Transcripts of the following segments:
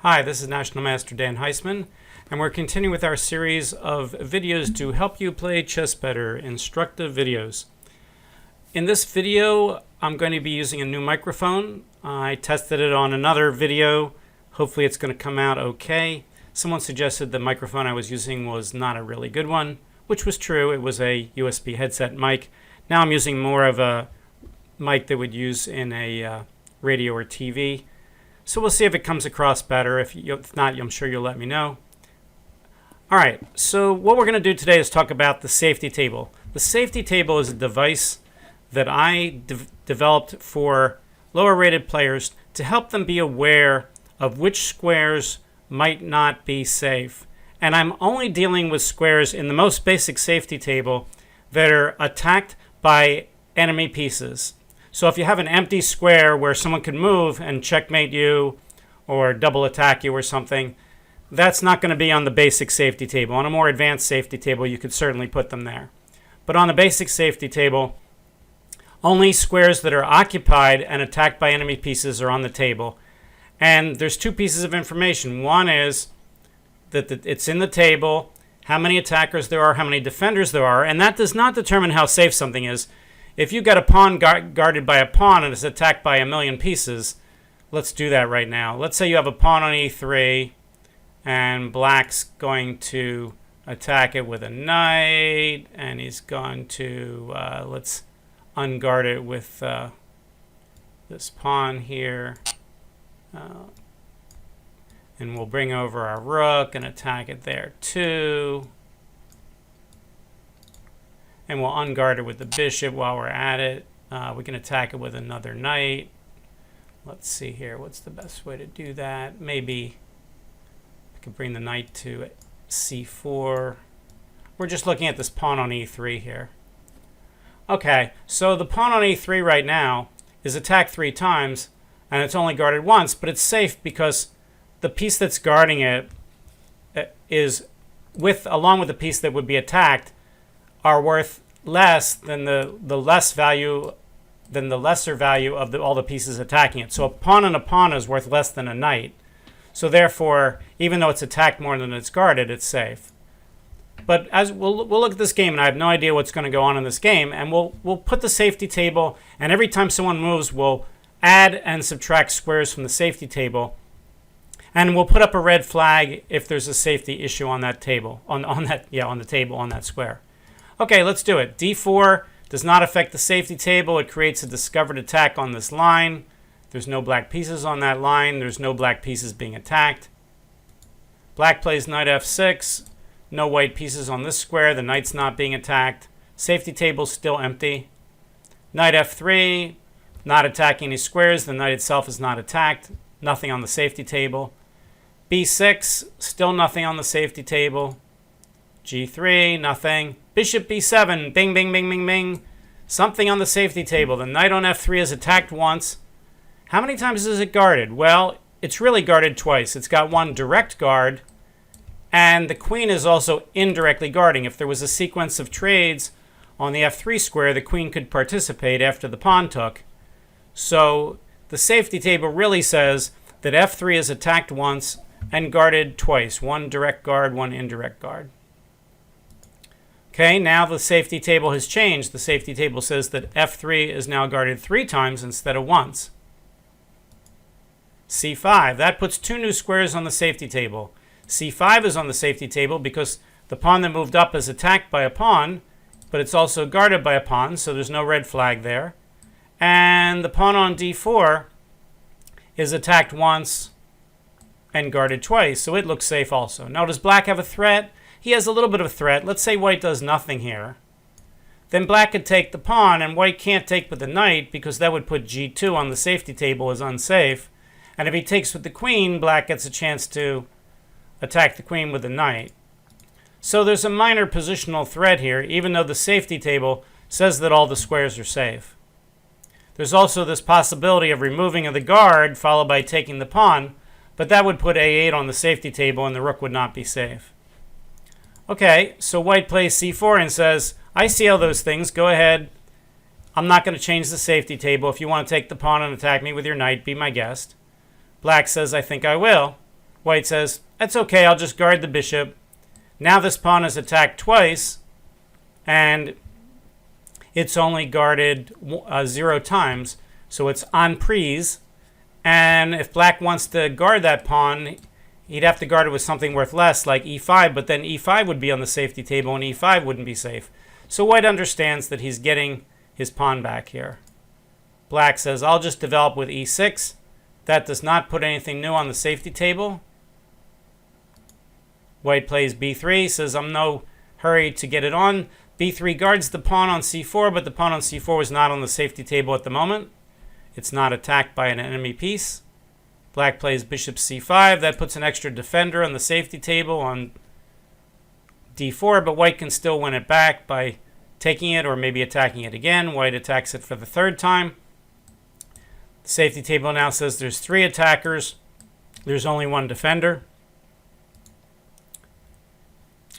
Hi, this is National Master Dan Heisman, and we're continuing with our series of videos to help you play chess better, instructive videos. In this video, I'm going to be using a new microphone. I tested it on another video. Hopefully it's going to come out okay. Someone suggested the microphone I was using was not a really good one, which was true. It was a USB headset mic. Now I'm using more of a mic that would use in a radio or TV. So we'll see if it comes across better. If not, I'm sure you'll let me know. All right, so what we're going to do today is talk about the safety table. The safety table is a device that I developed for lower rated players to help them be aware of which squares might not be safe. And I'm only dealing with squares in the most basic safety table that are attacked by enemy pieces. So if you have an empty square where someone can move and checkmate you or double attack you or something, that's not going to be on the basic safety table. On a more advanced safety table, you could certainly put them there. But on the basic safety table, only squares that are occupied and attacked by enemy pieces are on the table. And there's two pieces of information. One is that it's in the table, how many attackers there are, how many defenders there are, and that does not determine how safe something is. If you got a pawn guarded by a pawn and it's attacked by a million pieces, let's do that right now. Let's say you have a pawn on e3 and black's going to attack it with a knight, and he's going to, let's unguard it with this pawn here. And we'll bring over our rook and attack it there too. And we'll unguard it with the bishop while we're at it. We can attack it with another knight. Let's see here. What's the best way to do that? Maybe I could bring the knight to c4. We're just looking at this pawn on e3 here. Okay, so the pawn on e3 right now is attacked 3 times, and it's only guarded once, but it's safe because the piece that's guarding it is along with the piece that would be attacked, are worth less than the lesser value of all the pieces attacking it. So a pawn and a pawn is worth less than a knight. So therefore, even though it's attacked more than it's guarded, it's safe. But as we'll look at this game, and I have no idea what's going to go on in this game, and we'll put the safety table, and every time someone moves, we'll add and subtract squares from the safety table, and we'll put up a red flag if there's a safety issue on that table, on the table on that square. Okay, let's do it. d4 does not affect the safety table. It creates a discovered attack on this line. There's no black pieces on that line. There's no black pieces being attacked. Black plays knight f6. No white pieces on this square. The knight's not being attacked. Safety table's still empty. Knight f3, not attacking any squares. The knight itself is not attacked. Nothing on the safety table. b6, still nothing on the safety table. g3, nothing. Bishop b7, bing, bing, bing, bing, bing. Something on the safety table. The knight on f3 is attacked once. How many times is it guarded? Well, it's really guarded twice. It's got one direct guard, and the queen is also indirectly guarding. If there was a sequence of trades on the f3 square, the queen could participate after the pawn took. So the safety table really says that f3 is attacked once and guarded twice. One direct guard, one indirect guard. Okay, now the safety table has changed. The safety table says that f3 is now guarded 3 times instead of once. c5, that puts 2 new squares on the safety table. c5 is on the safety table because the pawn that moved up is attacked by a pawn, but it's also guarded by a pawn, so there's no red flag there. And the pawn on d4 is attacked once and guarded twice, so it looks safe also. Now, does black have a threat? He has a little bit of a threat. Let's say white does nothing here. Then black could take the pawn, and white can't take with the knight because that would put g2 on the safety table as unsafe. And if he takes with the queen, black gets a chance to attack the queen with the knight. So there's a minor positional threat here, even though the safety table says that all the squares are safe. There's also this possibility of removing of the guard followed by taking the pawn, but that would put a8 on the safety table and the rook would not be safe. Okay, so white plays c4 and says, I see all those things, go ahead. I'm not going to change the safety table. If you want to take the pawn and attack me with your knight, be my guest. Black says, I think I will. White says, that's okay, I'll just guard the bishop. Now this pawn is attacked twice, and it's only guarded 0 times, so it's en prise. And if black wants to guard that pawn, he'd have to guard it with something worth less, like e5, but then e5 would be on the safety table, and e5 wouldn't be safe. So white understands that he's getting his pawn back here. Black says, I'll just develop with e6. That does not put anything new on the safety table. White plays b3, says, I'm no hurry to get it on. b3 guards the pawn on c4, but the pawn on c4 was not on the safety table at the moment. It's not attacked by an enemy piece. Black plays bishop c5. That puts an extra defender on the safety table on d4, but white can still win it back by taking it or maybe attacking it again. White attacks it for the 3rd time. The safety table now says there's 3 attackers. There's only 1 defender.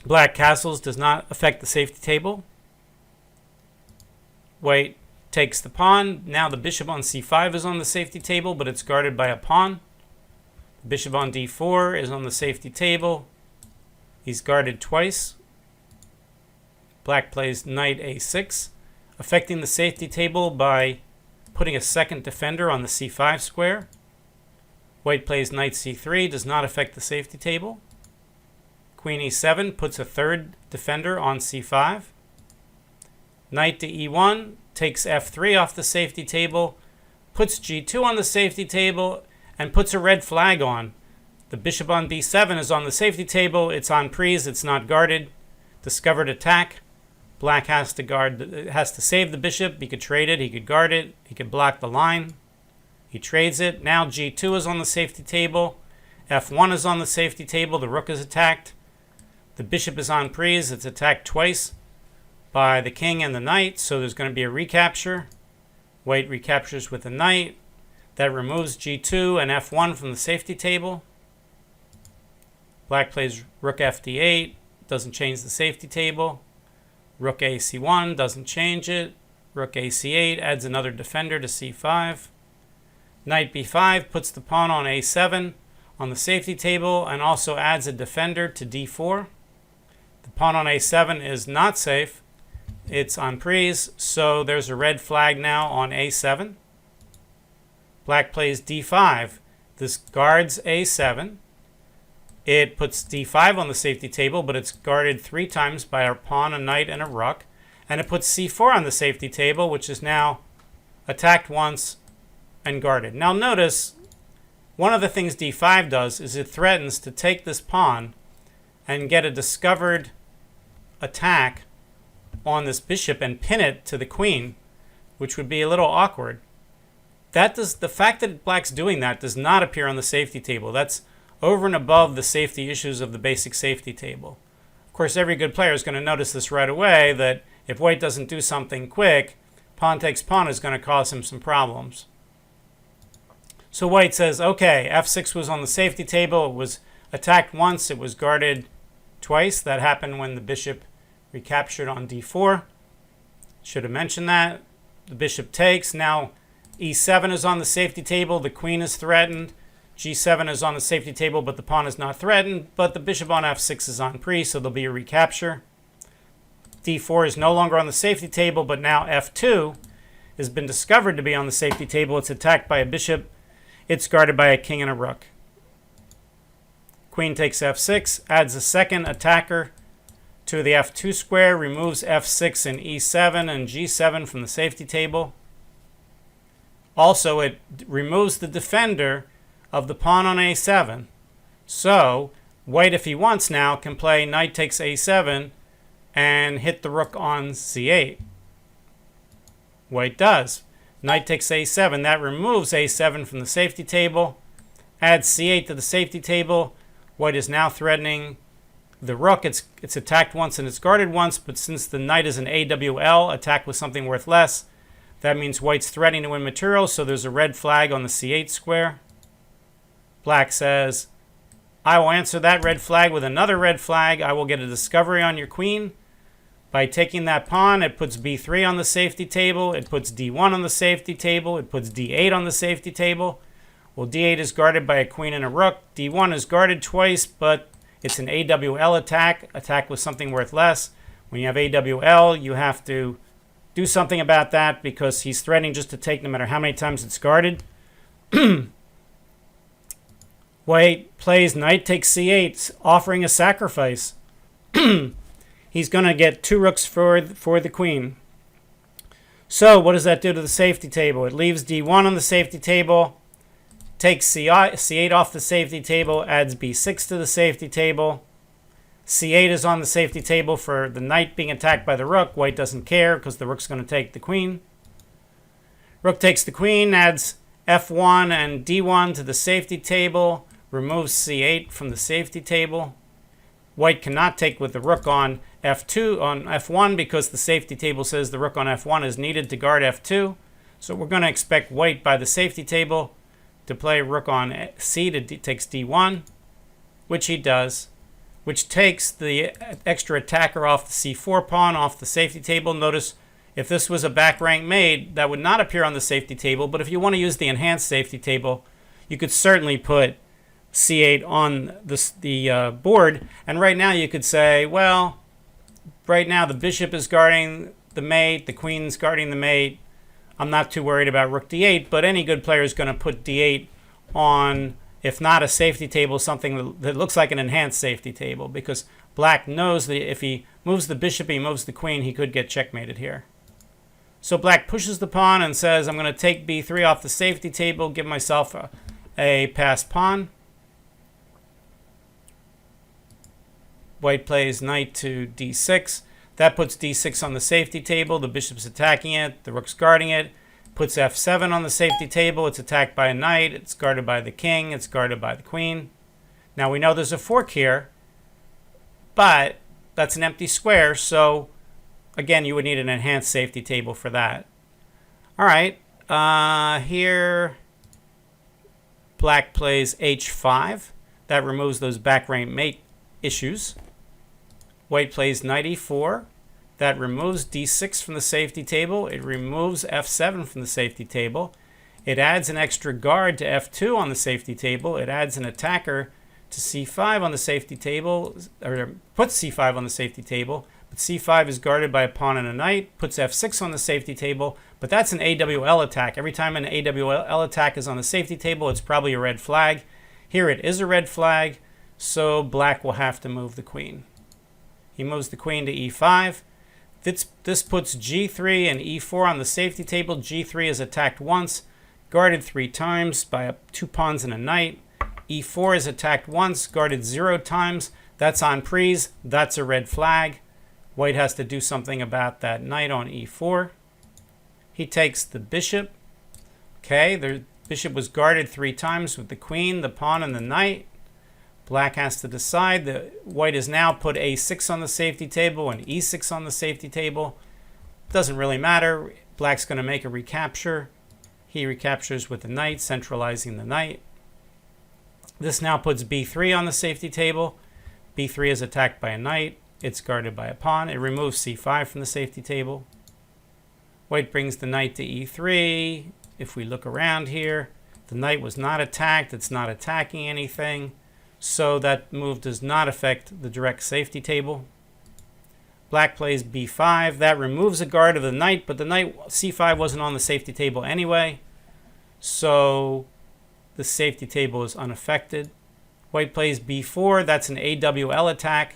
Black castles does not affect the safety table. White takes the pawn. Now the bishop on c5 is on the safety table, but it's guarded by a pawn. The bishop on d4 is on the safety table. He's guarded twice. Black plays knight a6, affecting the safety table by putting a 2nd defender on the c5 square. White plays knight c3, does not affect the safety table. Queen e7 puts a 3rd defender on c5. Knight to e1 takes f3 off the safety table, puts g2 on the safety table, and puts a red flag on. The bishop on b7 is on the safety table. It's en prise. It's not guarded. Discovered attack. Black has to save the bishop. He could trade it. He could guard it. He could block the line. He trades it. Now g2 is on the safety table. f1 is on the safety table. The rook is attacked. The bishop is en prise. It's attacked twice by the king and the knight, so there's going to be a recapture. White recaptures with the knight. That removes g2 and f1 from the safety table. Black plays rook fd8, doesn't change the safety table. Rook ac1, doesn't change it. Rook ac8 adds another defender to c5. Knight b5 puts the pawn on a7 on the safety table and also adds a defender to d4. The pawn on a7 is not safe. It's en prise, so there's a red flag now on a7. Black plays d5. This guards a7. It puts d5 on the safety table, but it's guarded 3 times by a pawn, a knight, and a rook. And it puts c4 on the safety table, which is now attacked once and guarded. Now notice, one of the things d5 does is it threatens to take this pawn and get a discovered attack on this bishop and pin it to the queen, which would be a little awkward. The fact that black's doing that does not appear on the safety table. That's over and above the safety issues of the basic safety table. Of course, every good player is going to notice this right away, that if white doesn't do something quick, pawn takes pawn is going to cause him some problems. So white says, okay, f6 was on the safety table. It was attacked once. It was guarded twice. That happened when the bishop recaptured on d4. Should have mentioned that. The bishop takes. Now e7 is on the safety table. The queen is threatened. g7 is on the safety table, but the pawn is not threatened. But the bishop on f6 is en prise, so there'll be a recapture. d4 is no longer on the safety table, but now f2 has been discovered to be on the safety table. It's attacked by a bishop. It's guarded by a king and a rook. Queen takes f6, adds a 2nd attacker to the f2 square, removes f6 and e7 and g7 from the safety table. Also, it removes the defender of the pawn on a7. So, white, if he wants now, can play knight takes a7 and hit the rook on c8. White does. Knight takes a7. That removes a7 from the safety table. Adds c8 to the safety table. White is now threatening the rook. It's attacked once and it's guarded once, but since the knight is an AWL, attack with something worth less, that means white's threatening to win material, so there's a red flag on the c8 square. Black says, I will answer that red flag with another red flag. I will get a discovery on your queen. By taking that pawn, it puts b3 on the safety table. It puts d1 on the safety table. It puts d8 on the safety table. Well, d8 is guarded by a queen and a rook. d1 is guarded twice, but it's an AWL attack with something worth less. When you have AWL, you have to do something about that because he's threatening just to take no matter how many times it's guarded. White plays knight takes c8, offering a sacrifice. He's going to get 2 rooks for the queen. So what does that do to the safety table? It leaves d1 on the safety table, takes c8 off the safety table, adds b6 to the safety table. c8 is on the safety table for the knight being attacked by the rook. White doesn't care because the rook's going to take the queen. Rook takes the queen, adds f1 and d1 to the safety table, removes c8 from the safety table. White cannot take with the rook on f2 on f1 because the safety table says the rook on f1 is needed to guard f2. So we're going to expect white by the safety table to play rook on c to takes d1, which he does, which takes the extra attacker off the c4 pawn off the safety table. Notice if this was a back rank mate, that would not appear on the safety table, but if you want to use the enhanced safety table, you could certainly put c8 on the board. And right now you could say, well, right now the bishop is guarding the mate, the queen's guarding the mate. I'm not too worried about rook d8, but any good player is going to put d8 on, if not a safety table, something that looks like an enhanced safety table, because black knows that if he moves the bishop, he moves the queen, he could get checkmated here. So black pushes the pawn and says, I'm going to take b3 off the safety table, give myself a passed pawn. White plays knight to d6. That puts d6 on the safety table. The bishop's attacking it. The rook's guarding it. Puts f7 on the safety table. It's attacked by a knight. It's guarded by the king. It's guarded by the queen. Now we know there's a fork here, but that's an empty square. So again, you would need an enhanced safety table for that. All right. Here, black plays h5. That removes those back rank mate issues. White plays knight e4. That removes d6 from the safety table. It removes f7 from the safety table. It adds an extra guard to f2 on the safety table. It adds an attacker to c5 on the safety table, or puts c5 on the safety table. But c5 is guarded by a pawn and a knight. Puts f6 on the safety table. But that's an AWL attack. Every time an AWL attack is on the safety table, it's probably a red flag. Here it is a red flag, so black will have to move the queen. He moves the queen to e5. This puts g3 and e4 on the safety table. g3 is attacked once, guarded 3 times by 2 pawns and a knight. e4 is attacked once, guarded 0 times. That's on prise. That's a red flag. White has to do something about that knight on e4. He takes the bishop. Okay, the bishop was guarded 3 times with the queen, the pawn, and the knight. Black has to decide. White has now put a6 on the safety table and e6 on the safety table. Doesn't really matter. Black's going to make a recapture. He recaptures with the knight, centralizing the knight. This now puts b3 on the safety table. b3 is attacked by a knight. It's guarded by a pawn. It removes c5 from the safety table. White brings the knight to e3. If we look around here, the knight was not attacked. It's not attacking anything. So that move does not affect the direct safety table. Black plays b5. That removes a guard of the knight, but the knight c5 wasn't on the safety table anyway. So the safety table is unaffected. White plays b4. That's an AWL attack.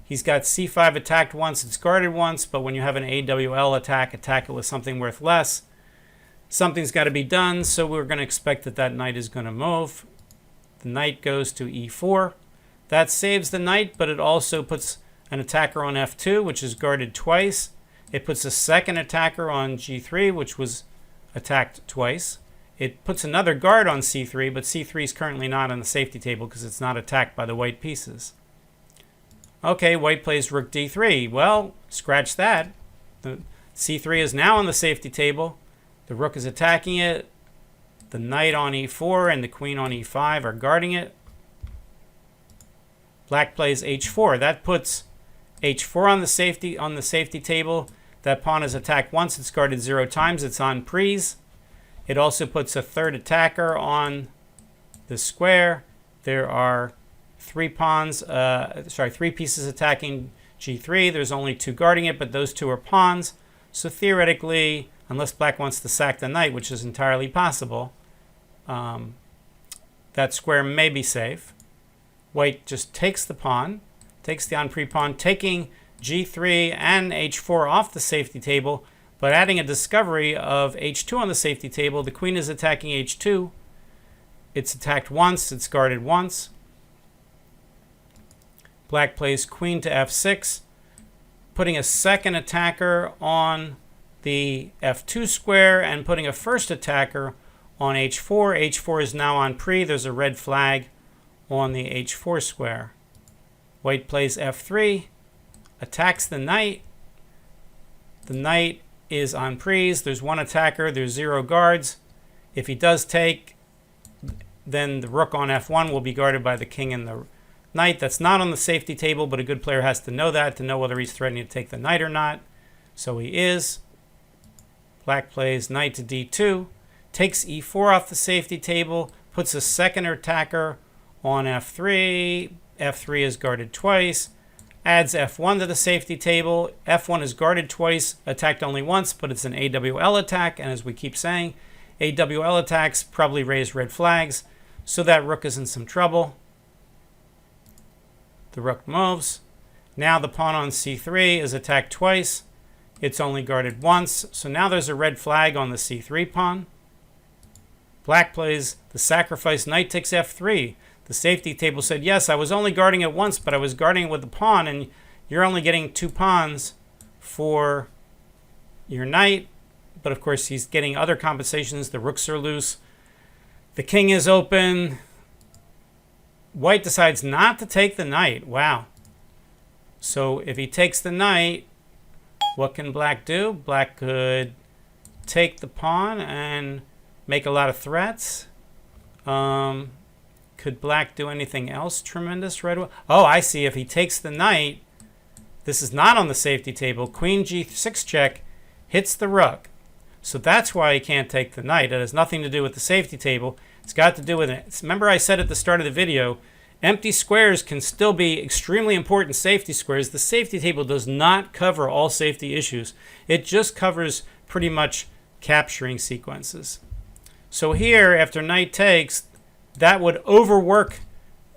He's got c5 attacked once. It's guarded once, but when you have an AWL attack, attack it with something worth less. Something's got to be done, so we're going to expect that that knight is going to move. The knight goes to e4. That saves the knight, but it also puts an attacker on f2, which is guarded twice. It puts a second attacker on g3, which was attacked twice. It puts another guard on c3, but c3 is currently not on the safety table because it's not attacked by the white pieces. Okay, white plays rook d3. Well, scratch that. The c3 is now on the safety table. The rook is attacking it. The knight on e4 and the queen on e5 are guarding it. Black plays h4. That puts h4 on the safety table. That pawn is attacked once. It's guarded 0 times. It's on prise. It also puts a third attacker on this square. There are three pieces attacking g3. There's only two guarding it, but those two are pawns. So theoretically, unless black wants to sack the knight, which is entirely possible, that square may be safe. White just takes the pawn, takes the on-pre pawn, taking g3 and h4 off the safety table, but adding a discovery of h2 on the safety table. The queen is attacking h2. It's attacked once, it's guarded once. Black plays queen to f6, putting a second attacker on the f2 square and putting a first attacker on h4. h4 is now on pre. There's a red flag on the h4 square. White plays f3, attacks the knight. The knight is on pres. There's one attacker. There's 0 guards. If he does take, then the rook on f1 will be guarded by the king and the knight. That's not on the safety table, but a good player has to know that to know whether he's threatening to take the knight or not. So he is. Black plays knight to d2, takes e4 off the safety table, puts a second attacker on f3. f3 is guarded twice. Adds f1 to the safety table. f1 is guarded twice, attacked only once, but it's an AWL attack. And as we keep saying, AWL attacks probably raise red flags, so that rook is in some trouble. The rook moves. Now the pawn on c3 is attacked twice. It's only guarded once, so now there's a red flag on the c3 pawn. Black plays the sacrifice, knight takes f3. The safety table said, yes, I was only guarding it once, but I was guarding it with the pawn, and you're only getting 2 pawns for your knight. But of course, he's getting other compensations. The rooks are loose. The king is open. White decides not to take the knight. Wow. So if he takes the knight, what can black do? Black could take the pawn and make a lot of threats. Could black do anything else tremendous right away? Oh, I see. If he takes the knight, this is not on the safety table. Queen g6 check hits the rook. So that's why he can't take the knight. It has nothing to do with the safety table. It's got to do with it. Remember I said at the start of the video, empty squares can still be extremely important safety squares. The safety table does not cover all safety issues. It just covers pretty much capturing sequences. So here, after knight takes, that would overwork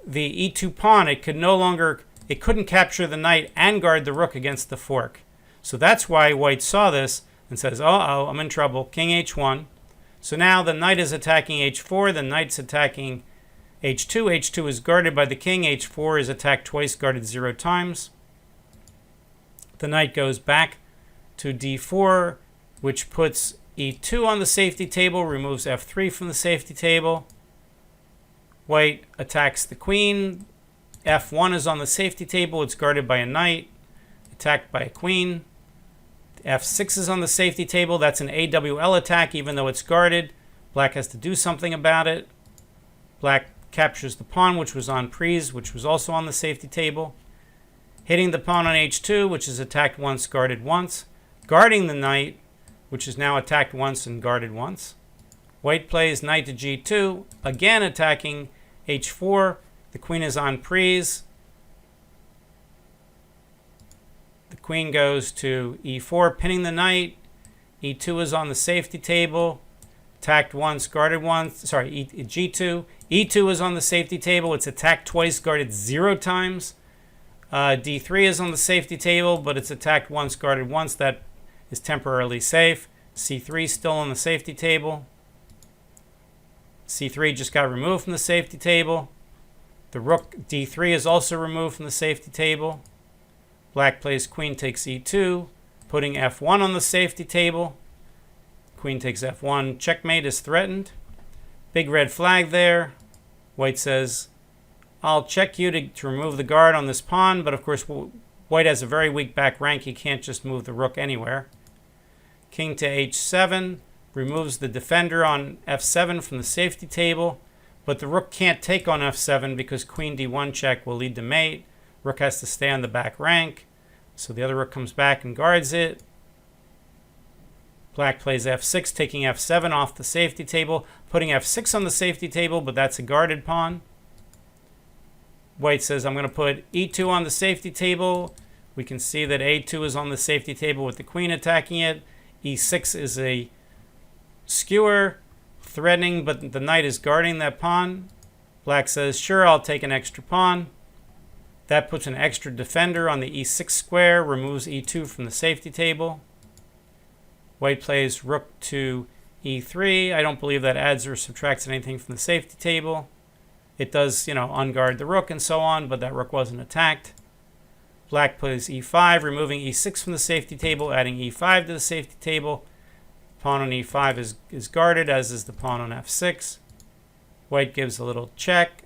the e2 pawn. It couldn't capture the knight and guard the rook against the fork. So that's why white saw this and says, uh-oh, I'm in trouble. King h1. So now the knight is attacking h4. The knight's attacking h2. h2 is guarded by the king. h4 is attacked twice, guarded 0 times. The knight goes back to d4, which puts e2 on the safety table, removes f3 from the safety table. White attacks the queen. f1 is on the safety table. It's guarded by a knight, attacked by a queen. f6 is on the safety table. That's an AWL attack, even though it's guarded. Black has to do something about it. Black captures the pawn, which was on pres, which was also on the safety table. Hitting the pawn on h2, which is attacked once, guarded once. Guarding the knight, which is now attacked once and guarded once. White plays knight to g2, again attacking h4. The queen is on pres. The queen goes to e4, pinning the knight. e2 is on the safety table. Attacked once, guarded once. Sorry, g2. e2 is on the safety table. It's attacked twice, guarded 0 times. d3 is on the safety table, but it's attacked once, guarded once. That is temporarily safe. c3 still on the safety table. c3 just got removed from the safety table. The rook d3 is also removed from the safety table. Black plays queen takes e2, putting f1 on the safety table. Queen takes f1. Checkmate is threatened. Big red flag there. White says, I'll check you to remove the guard on this pawn, but of course white has a very weak back rank. He can't just move the rook anywhere. King to h7 removes the defender on f7 from the safety table, but the rook can't take on f7 because queen d1 check will lead to mate. Rook has to stay on the back rank, so the other rook comes back and guards it. Black plays f6, taking f7 off the safety table, putting f6 on the safety table, but that's a guarded pawn. White says, I'm going to put e2 on the safety table. We can see that a2 is on the safety table with the queen attacking it. e6 is a skewer, threatening, but the knight is guarding that pawn. Black says, sure, I'll take an extra pawn. That puts an extra defender on the e6 square, removes e2 from the safety table. White plays rook to e3. I don't believe that adds or subtracts anything from the safety table. It does, unguard the rook and so on, but that rook wasn't attacked. Black plays e5, removing e6 from the safety table, adding e5 to the safety table. Pawn on e5 is guarded, as is the pawn on f6. White gives a little check.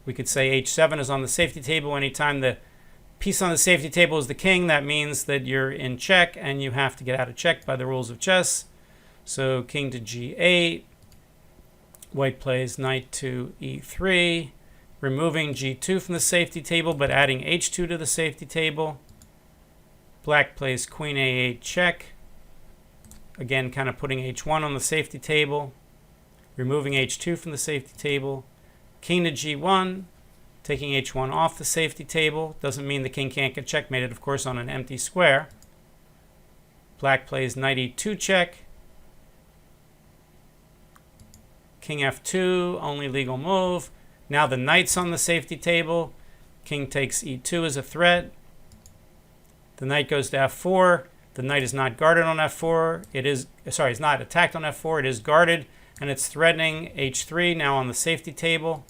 We could say h7 is on the safety table. Anytime the piece on the safety table is the king, that means that you're in check and you have to get out of check by the rules of chess. So king to g8. White plays knight to e3, removing g2 from the safety table, but adding h2 to the safety table. Black plays queen a8 check. Again, kind of putting h1 on the safety table, removing h2 from the safety table. King to g1, taking h1 off the safety table. Doesn't mean the king can't get checkmated, of course, on an empty square. Black plays knight e2 check. King f2, only legal move. Now the knight's on the safety table. King takes e2 as a threat. The knight goes to f4. The knight is not guarded on f4. It's not attacked on f4. It is guarded, and it's threatening h3 now on the safety table.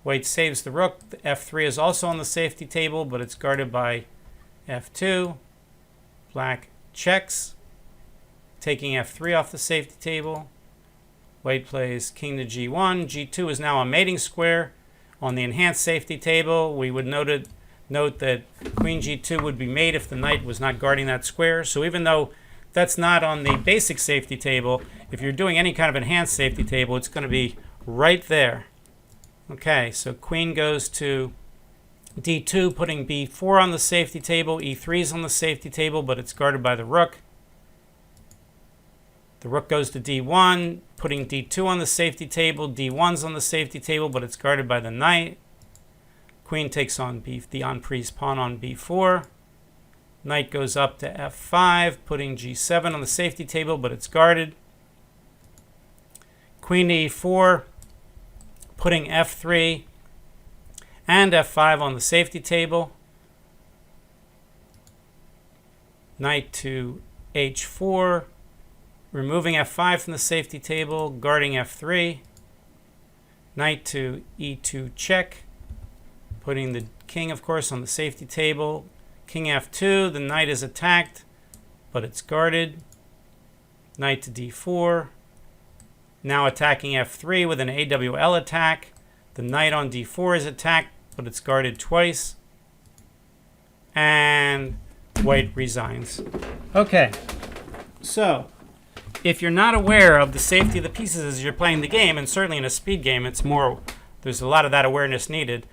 White saves the rook. The f3 is also on the safety table, but it's guarded by f2. Black checks, taking f3 off the safety table. White plays king to g1. g2 is now a mating square on the enhanced safety table. We would note that queen g2 would be mate if the knight was not guarding that square. So even though that's not on the basic safety table, if you're doing any kind of enhanced safety table, it's going to be right there. Okay, so queen goes to d2, putting b4 on the safety table. e3 is on the safety table, but it's guarded by the rook. The rook goes to d1, putting d2 on the safety table. d1's on the safety table, but it's guarded by the knight. Queen takes on the on-priest's pawn on b4. Knight goes up to f5, putting g7 on the safety table, but it's guarded. Queen to e4, putting f3 and f5 on the safety table. Knight to h4, removing f5 from the safety table, guarding f3. Knight to e2 check, putting the king, of course, on the safety table. King f2, the knight is attacked, but it's guarded. Knight to d4. Now attacking f3 with an AWL attack. The knight on d4 is attacked, but it's guarded twice. And white resigns. Okay, so if you're not aware of the safety of the pieces as you're playing the game, and certainly in a speed game, there's a lot of that awareness needed.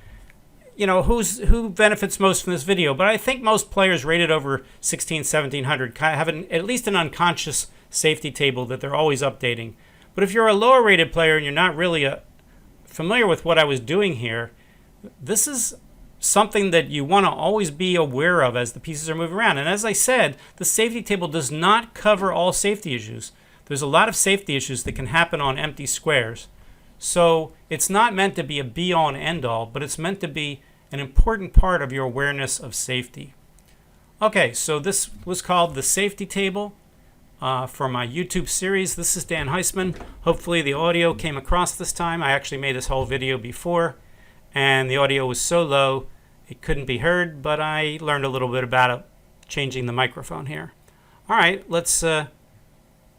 Who benefits most from this video? But I think most players rated over 1700 have at least an unconscious safety table that they're always updating. But if you're a lower rated player and you're not really familiar with what I was doing here, this is something that you want to always be aware of as the pieces are moving around. And as I said, the safety table does not cover all safety issues. There's a lot of safety issues that can happen on empty squares. So it's not meant to be a be-all and end-all, but it's meant to be an important part of your awareness of safety. Okay, so this was called the safety table for my YouTube series. This is Dan Heisman. Hopefully the audio came across this time. I actually made this whole video before, and the audio was so low it couldn't be heard, but I learned a little bit about it, changing the microphone here. All right, let's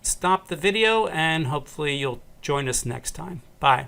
stop the video, and hopefully you'll join us next time. Bye.